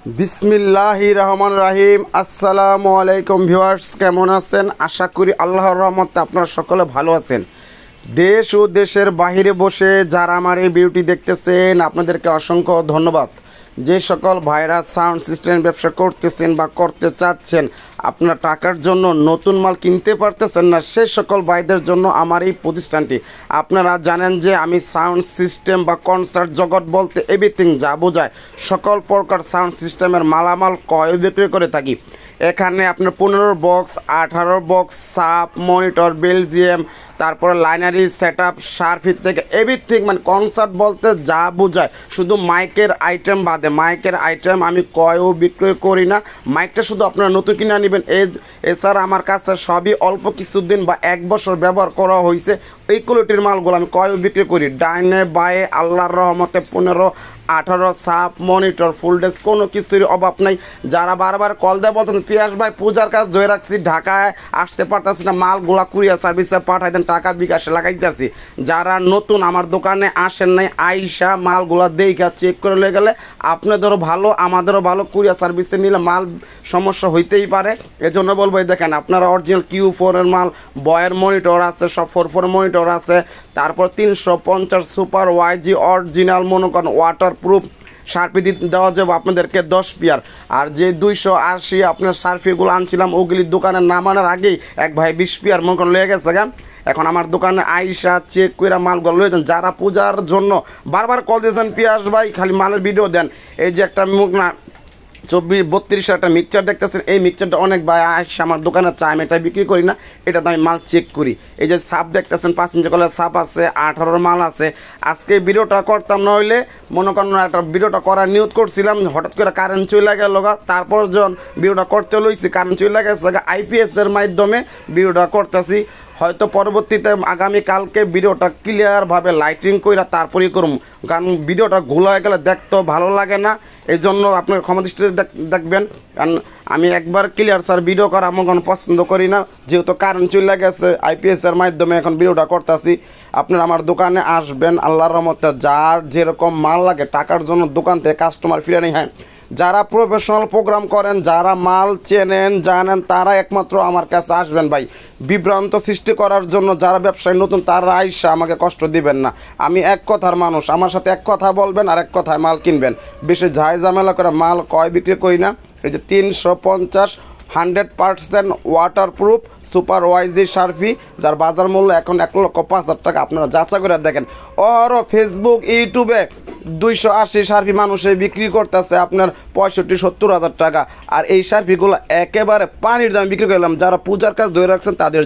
বিসমিল্লাহির রহমানির রহিম। আসসালামু আলাইকুম ভিউয়ার্স, কেমন আছেন? আশা করি আল্লাহর রহমতে আপনারা সকলে ভালো আছেন। দেশ ও দেশের বাইরে বসে যারা আমার এই ভিডিওটি দেখতেছেন আপনাদেরকে অসংখ্য ধন্যবাদ। যে সকল ভাইরা সাউন্ড সিস্টেম ব্যবসা করতেছেন বা করতে চাচ্ছেন, আপনার টাকার জন্য নতুন মাল কিনতে পারতেছেন না, সেই সকল ভাইদের জন্য আমার এই প্রতিষ্ঠানটি। আপনারা জানেন যে আমি সাউন্ড সিস্টেম বা কনসার্ট জগৎ বলতে এভরিথিং যা বোঝায় সকল প্রকার সাউন্ড সিস্টেমের মালামাল ক্রয় বিক্রি করে থাকি। এখানে আপনার 15 বক্স, 18 বক্স, সাপ, মনিটর, বেলজিয়াম, তারপরে লাইনারি সেট আপ, শার্ফি থেকে এভরিথিং, মানে কনসার্ট বলতে যা বোঝায়, শুধু মাইকের আইটেম বাদে। মাইকের আইটেম আমি ক্রয় ও বিক্রয় করি না, মাইকটা শুধু আপনারা নতুন কিনে নেবেন। এছাড়া আমার কাছে সবই অল্প কিছুদিন বা 1 বছর ব্যবহার করা হয়েছে, এই কোয়ালিটির মালগুলো আমি ক্রয় ও বিক্রি করি। ডাইনে বায়ে আল্লাহর রহমতে 15, 18 সাপ, মনিটর, ফুল ডেস্ক, কোনো কিছুর অভাব নাই। যারা বারবার কল দেয় বলতেন পিয়াস ভাই পূজার কাজ ধরে রাখছি, ঢাকায় আসতে পারতেছি না, মালগুলা কুরিয়ার সার্ভিসে পাঠাই দেন, টাকা বিকাশে লাগাইতেছি। যারা নতুন আমার দোকানে আসেন নাই, আইসা মালগুলা দেখা চেক করে লয়ে গেলে আপনাদেরও ভালো আমাদেরও ভালো। কুরিয়ার সার্ভিসে নিলে মাল সমস্যা হইতেই পারে, এজন্য বলবো এই দেখেন আপনারা অরিজিনাল Q4 এর মাল, বয়ের মনিটর আছে, সব 4 মনিটর আছে। তারপর 350 সুপার ওয়াইজি অরিজিনাল মনে করেন ওয়াটার প্রুফ শার্পি দেওয়া যাবে আপনাদেরকে 10 পেয়ার। আর যে 280 আপনার শার্পিগুলো আনছিলাম ওগুলির দোকানের নাম আনার আগেই এক ভাই 20 পেয়ার মনে করেন লয়ে গেছে গা। এখন আমার দোকানে আইসা চেক করে মালগুলো লয়ে যান। যারা পূজার জন্য বারবার কল দিয়েছেন পিয়াস ভাই খালি মালের ভিডিও দেন, এই যে একটা মুখ না 24-32 একটা মিক্সচার দেখতেছেন, এই মিক্সচারটা অনেক ভাই আসে আমার দোকানে চাই, আমি এটা বিক্রি করি না, এটা আমি মাল চেক করি। এই যে সাপ দেখতেছেন 5 ইঞ্চি কলের সাপ আছে, 18 মাল আছে। আজকে ভিডিওটা করতাম না হইলে মনে করেন একটা ভিডিওটা করার নিয়ত করছিলাম, হঠাৎ করে কারেন্ট চলে গেল, তারপর যখন ভিডিওটা করতে লইছি কারেন্ট চলে গেছে, IPS এর মাধ্যমে ভিডিওটা করতেছি। হয়তো পরবর্তীতে আগামীকালকে ভিডিওটা ক্লিয়ারভাবে লাইটিং করে তারপরেই করুন, কারণ ভিডিওটা ঘোলা হয়ে গেলে দেখতেও ভালো লাগে না, এই জন্য আপনাকে ক্ষমা দৃষ্টিতে দেখবেন। কারণ আমি একবার ক্লিয়ার স্যার ভিডিও করা আমার কোনো পছন্দ করি না, যেহেতু কারেন্ট চলে গেছে IPS এর মাধ্যমে এখন ভিডিওটা করতেছি। আপনারা আমার দোকানে আসবেন, আল্লাহর রহমতে যার যেরকম মাল লাগে টাকার জন্য দোকান থেকে কাস্টমার ফিরে নেই। হ্যাঁ, যারা প্রফেশনাল প্রোগ্রাম করেন, যারা মাল চেনেন জানেন, তারা একমাত্র আমার কাছে আসবেন ভাই। বিভ্রান্ত সৃষ্টি করার জন্য যারা ব্যবসায়ী নতুন তারা আইসা আমাকে কষ্ট দিবেন না। আমি এক কথার মানুষ, আমার সাথে এক কথা বলবেন আর এক কথায় মাল কিনবেন, বেশি ঝাই ঝামেলা করে মাল ক্রয় বিক্রি করি না। এই যে 350 100% ওয়াটারপ্রুফ সুপার ওয়াইজি শার্পি, যার বাজার মূল্য এখন 1,05,000 টাকা। আপনারা যাচাই করে দেখেন, ওরও ফেসবুক ইউটিউবে 280 শার্পি মানুষে বিক্রি করতেছে আপনার 65-70 হাজার টাকা। আর এই শার্পিগুলো একেবারে পানির দাম বিক্রি করলাম। যারা পূজার কাজ ধরে রাখছেন তাদের